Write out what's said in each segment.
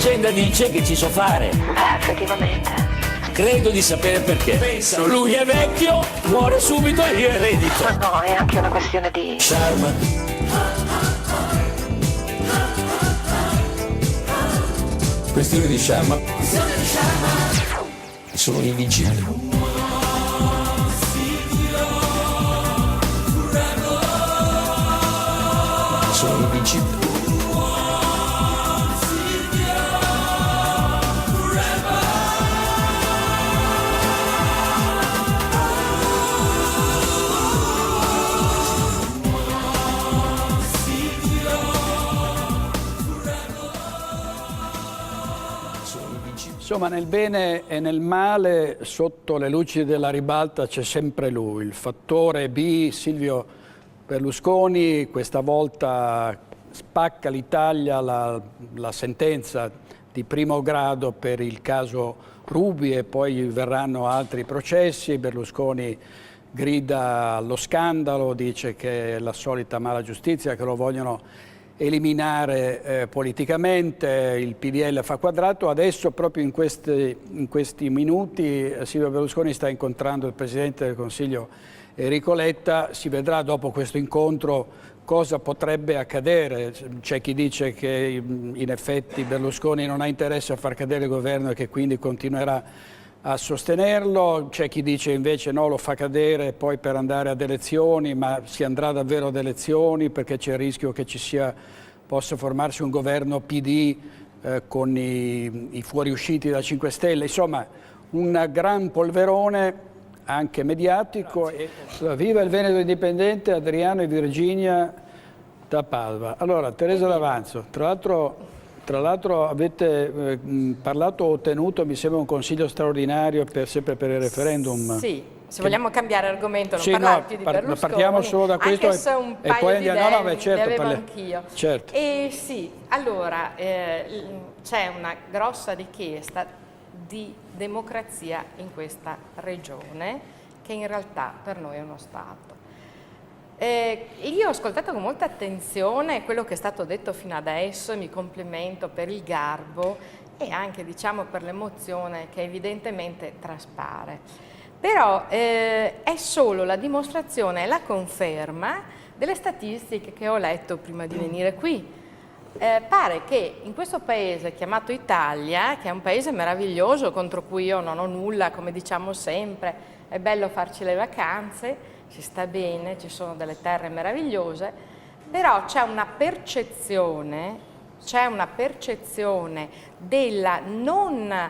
leggenda dice che ci so fare. Effettivamente. Credo di sapere perché. Pensa, lui è vecchio, muore subito e io eredito. Ma no, è anche una questione di... Charme. Questione di charme. Sono invincibili. Sono invincibili. Insomma, nel bene e nel male, sotto le luci della ribalta c'è sempre lui, il fattore B, Silvio Berlusconi. Questa volta spacca l'Italia la sentenza di primo grado per il caso Ruby e poi verranno altri processi. Berlusconi grida allo scandalo, dice che è la solita mala giustizia, che lo vogliono eliminare politicamente. Il PDL fa quadrato. Adesso, proprio in questi minuti, Silvio Berlusconi sta incontrando il Presidente del Consiglio Enrico Letta. Si vedrà dopo questo incontro cosa potrebbe accadere. C'è chi dice che in effetti Berlusconi non ha interesse a far cadere il governo e che quindi continuerà a sostenerlo. C'è chi dice invece no, lo fa cadere poi per andare ad elezioni, ma si andrà davvero ad elezioni perché c'è il rischio che possa formarsi un governo PD con i fuoriusciti da 5 Stelle. Insomma, un gran polverone anche mediatico. Viva il Veneto indipendente, Adriano e Virginia da Padova. Allora, Teresa D'Avanzo, tra l'altro avete parlato o ottenuto, mi sembra, un consiglio straordinario sempre per il referendum. Sì, se vogliamo cambiare argomento, non sì, parlare no, più di Berlusconi. Partiamo solo da questo anche se un paio poi di andiamo. idee Certo, ne avevo anch'io. Certo. E sì, allora c'è una grossa richiesta di democrazia in questa regione, che in realtà per noi è uno Stato. Io ho ascoltato con molta attenzione quello che è stato detto fino adesso e mi complimento per il garbo e anche, diciamo, per l'emozione che evidentemente traspare. Però è solo la dimostrazione e la conferma delle statistiche che ho letto prima di venire qui. Pare che in questo paese chiamato Italia, che è un paese meraviglioso contro cui io non ho nulla, come diciamo sempre, è bello farci le vacanze, ci sta bene, ci sono delle terre meravigliose, però c'è una percezione della non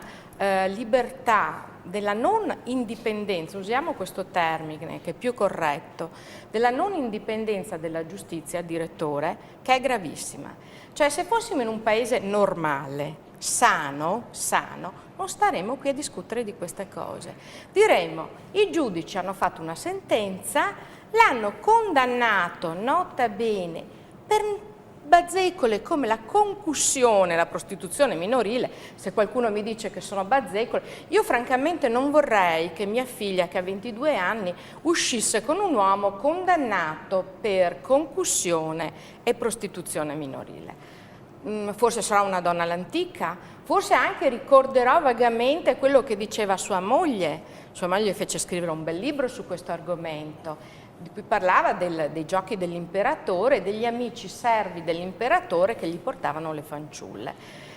libertà, della non indipendenza, usiamo questo termine che è più corretto, della non indipendenza della giustizia, direttore, che è gravissima. Cioè, se fossimo in un paese normale, sano, non staremo qui a discutere di queste cose. Diremmo, i giudici hanno fatto una sentenza, l'hanno condannato, nota bene, per bazzecole come la concussione, la prostituzione minorile. Se qualcuno mi dice che sono bazzecole, io francamente non vorrei che mia figlia, che ha 22 anni, uscisse con un uomo condannato per concussione e prostituzione minorile. Forse sarà una donna all'antica, forse anche ricorderò vagamente quello che diceva sua moglie. Sua moglie fece scrivere un bel libro su questo argomento, di cui parlava dei giochi dell'imperatore e degli amici servi dell'imperatore che gli portavano le fanciulle.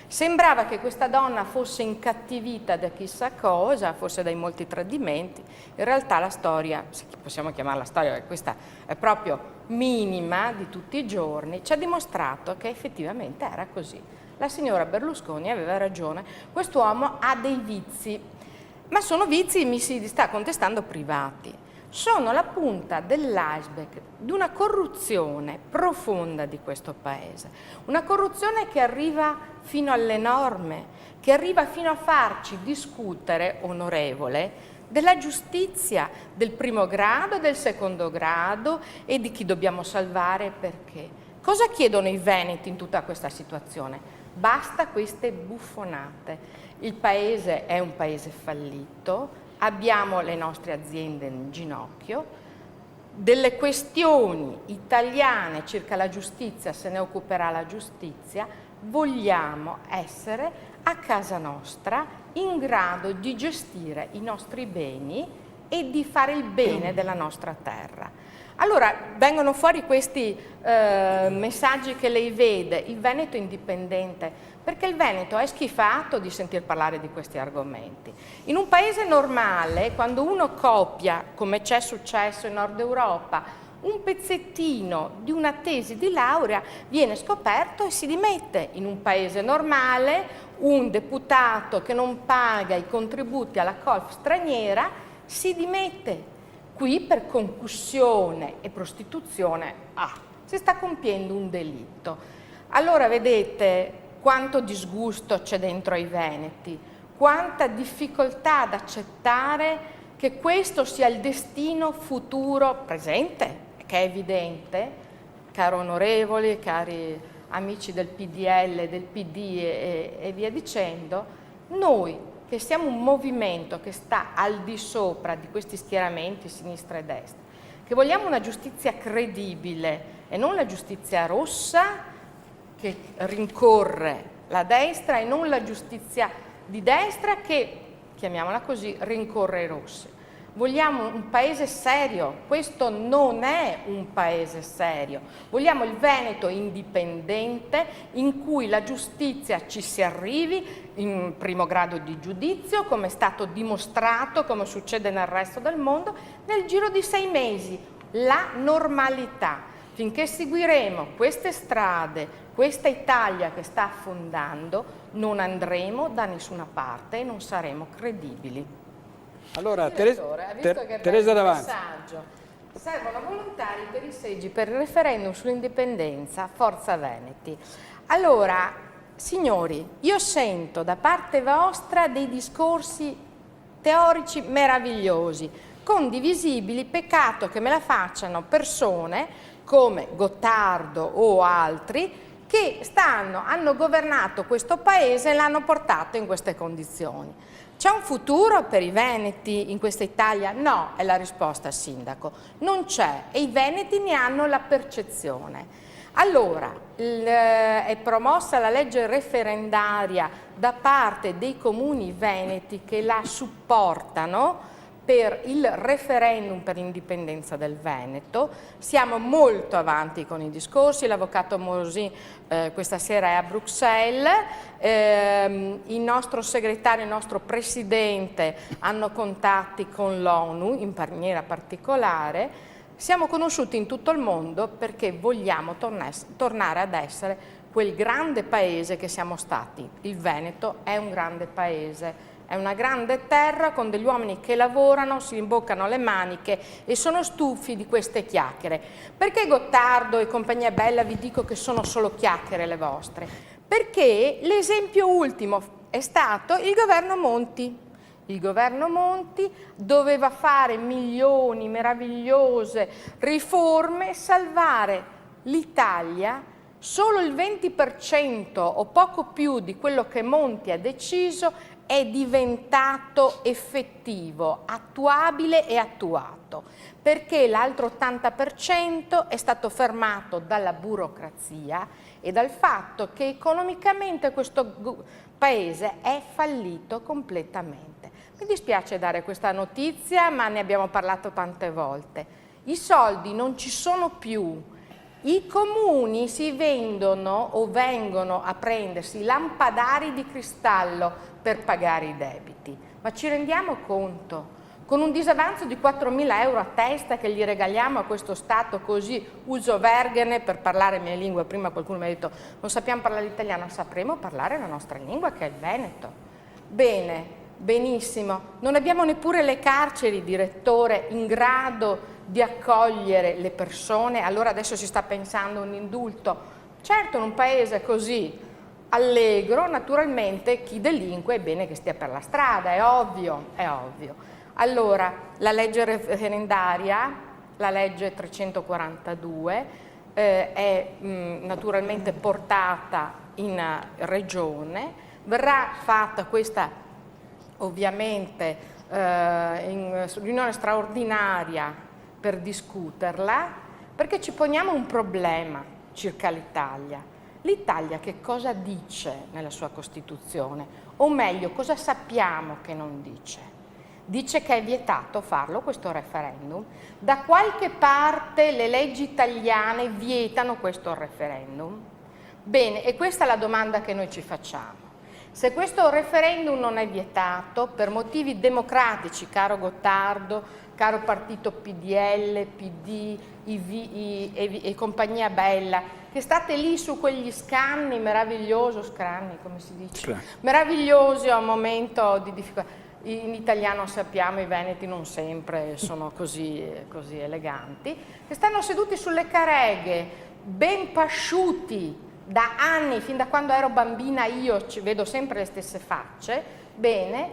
Sembrava che questa donna fosse incattivita da chissà cosa, forse dai molti tradimenti. In realtà la storia, se possiamo chiamarla storia, perché questa è proprio minima di tutti i giorni, ci ha dimostrato che effettivamente era così. La signora Berlusconi aveva ragione, quest'uomo ha dei vizi, ma sono vizi, mi si sta contestando, privati. Sono la punta dell'iceberg di una corruzione profonda di questo paese, una corruzione che arriva fino alle norme, che arriva fino a farci discutere, onorevole, della giustizia, del primo grado, del secondo grado e di chi dobbiamo salvare e perché. Cosa chiedono i veneti in tutta questa situazione? Basta queste buffonate. Il paese è un paese fallito, abbiamo le nostre aziende in ginocchio, delle questioni italiane circa la giustizia se ne occuperà la giustizia, vogliamo essere a casa nostra in grado di gestire i nostri beni e di fare il bene della nostra terra. Allora vengono fuori questi messaggi che lei vede, il Veneto è indipendente, perché il Veneto è schifato di sentir parlare di questi argomenti. In un paese normale, quando uno copia, come c'è successo in Nord Europa, un pezzettino di una tesi di laurea, viene scoperto e si dimette. In un paese normale, un deputato che non paga i contributi alla colf straniera si dimette. Qui per concussione e prostituzione si sta compiendo un delitto. Allora vedete quanto disgusto c'è dentro ai veneti, quanta difficoltà ad accettare che questo sia il destino futuro presente, che è evidente, caro onorevoli, cari amici del PDL, del PD e via dicendo, noi che siamo un movimento che sta al di sopra di questi schieramenti, sinistra e destra, che vogliamo una giustizia credibile e non la giustizia rossa che rincorre la destra e non la giustizia di destra che, chiamiamola così, rincorre i rossi. Vogliamo un paese serio, questo non è un paese serio. Vogliamo il Veneto indipendente in cui la giustizia ci si arrivi in primo grado di giudizio, come è stato dimostrato, come succede nel resto del mondo, nel giro di 6 mesi. La normalità. Finché seguiremo queste strade, questa Italia che sta affondando, non andremo da nessuna parte e non saremo credibili. Allora, Direttore, ha visto che Teresa bello Davanzi. messaggio. Servono volontari per i seggi per il referendum sull'indipendenza, Forza Veneti. Allora, signori, io sento da parte vostra dei discorsi teorici meravigliosi, condivisibili, peccato che me la facciano persone come Gottardo o altri che hanno governato questo paese e l'hanno portato in queste condizioni. C'è un futuro per i veneti in questa Italia? No, è la risposta, sindaco. Non c'è e i veneti ne hanno la percezione. Allora, è promossa la legge referendaria da parte dei comuni veneti che la supportano per il referendum per l'indipendenza del Veneto. Siamo molto avanti con i discorsi, l'avvocato Mosi questa sera è a Bruxelles, il nostro segretario e il nostro presidente hanno contatti con l'ONU in maniera particolare. Siamo conosciuti in tutto il mondo perché vogliamo tornare ad essere quel grande paese che siamo stati. Il Veneto è un grande paese. È una grande terra con degli uomini che lavorano, si imboccano le maniche e sono stufi di queste chiacchiere. Perché Gottardo e compagnia bella vi dico che sono solo chiacchiere le vostre? Perché l'esempio ultimo è stato il governo Monti. Il governo Monti doveva fare milioni, meravigliose riforme, salvare l'Italia. Solo il 20% o poco più di quello che Monti ha deciso è diventato effettivo, attuabile e attuato, perché l'altro 80% è stato fermato dalla burocrazia e dal fatto che economicamente questo paese è fallito completamente. Mi dispiace dare questa notizia, ma ne abbiamo parlato tante volte. I soldi non ci sono più. I comuni si vendono o vengono a prendersi lampadari di cristallo per pagare i debiti. Ma ci rendiamo conto? Con un disavanzo di 4.000 euro a testa che gli regaliamo a questo Stato così uso vergine, per parlare mia lingua, prima qualcuno mi ha detto non sappiamo parlare l'italiano, sapremo parlare la nostra lingua che è il veneto. Bene, benissimo, non abbiamo neppure le carceri, direttore, in grado di accogliere le persone, allora adesso si sta pensando a un indulto. Certo, in un paese così allegro, naturalmente chi delinque è bene che stia per la strada, è ovvio, è ovvio. Allora, la legge referendaria, la legge 342, è naturalmente portata in regione, verrà fatta questa ovviamente riunione straordinaria per discuterla, perché ci poniamo un problema circa l'Italia. L'Italia che cosa dice nella sua Costituzione? O meglio, cosa sappiamo che non dice? Dice che è vietato farlo questo referendum. Da qualche parte le leggi italiane vietano questo referendum? Bene, e questa è la domanda che noi ci facciamo. Se questo referendum non è vietato per motivi democratici, caro Gottardo, caro partito PDL, PD e compagnia bella, che state lì su quegli scanni meravigliosi, come si dice? Meravigliosi a un momento di difficoltà. In italiano sappiamo, i veneti non sempre sono così eleganti, che stanno seduti sulle careghe, ben pasciuti da anni, fin da quando ero bambina io ci vedo sempre le stesse facce. Bene,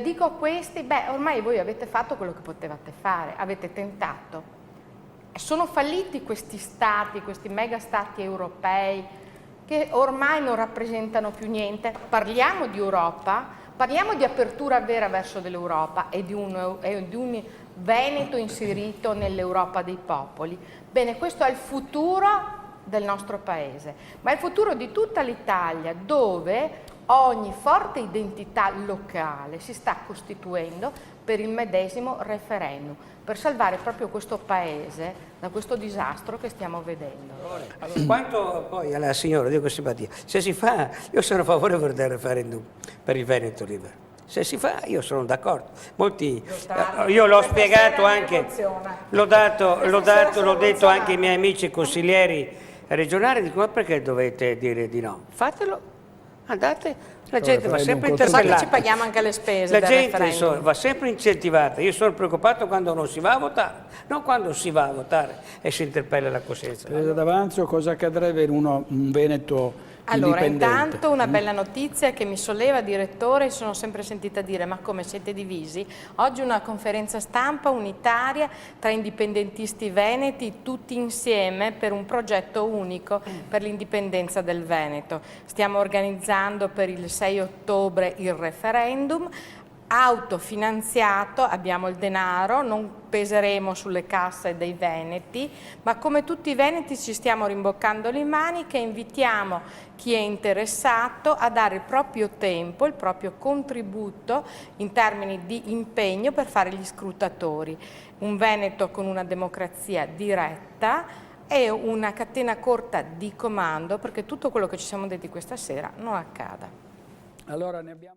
dico a questi, ormai voi avete fatto quello che potevate fare, avete tentato. Sono falliti questi stati, questi mega stati europei che ormai non rappresentano più niente. Parliamo di Europa, parliamo di apertura vera verso dell'Europa e di un Veneto inserito nell'Europa dei popoli. Bene, questo è il futuro del nostro paese, ma è il futuro di tutta l'Italia, dove ogni forte identità locale si sta costituendo per il medesimo referendum, per salvare proprio questo paese da questo disastro che stiamo vedendo. Allora, quanto poi alla signora, dico simpatia, se si fa, io sono favorevole del referendum per il Veneto libero. Se si fa, io sono d'accordo. Molti, io l'ho spiegato anche, l'ho detto anche ai miei amici consiglieri regionali, dico, ma perché dovete dire di no? Fatelo, andate, la gente va sempre interpellata. Ci paghiamo anche le spese. La gente va sempre incentivata. Io sono preoccupato quando non si va a votare, non quando si va a votare e si interpella la coscienza. Presa d'Avanzo, cosa accadrebbe in un Veneto allora, indipendente? intanto una bella notizia che mi solleva, direttore, sono sempre sentita dire, ma come siete divisi? Oggi una conferenza stampa unitaria tra indipendentisti veneti, tutti insieme per un progetto unico per l'indipendenza del Veneto. Stiamo organizzando per il 6 ottobre il referendum, autofinanziato, abbiamo il denaro, non peseremo sulle casse dei veneti, ma come tutti i veneti ci stiamo rimboccando le maniche e invitiamo chi è interessato a dare il proprio tempo, il proprio contributo in termini di impegno per fare gli scrutatori. Un Veneto con una democrazia diretta e una catena corta di comando perché tutto quello che ci siamo detti questa sera non accada. Allora ne abbiamo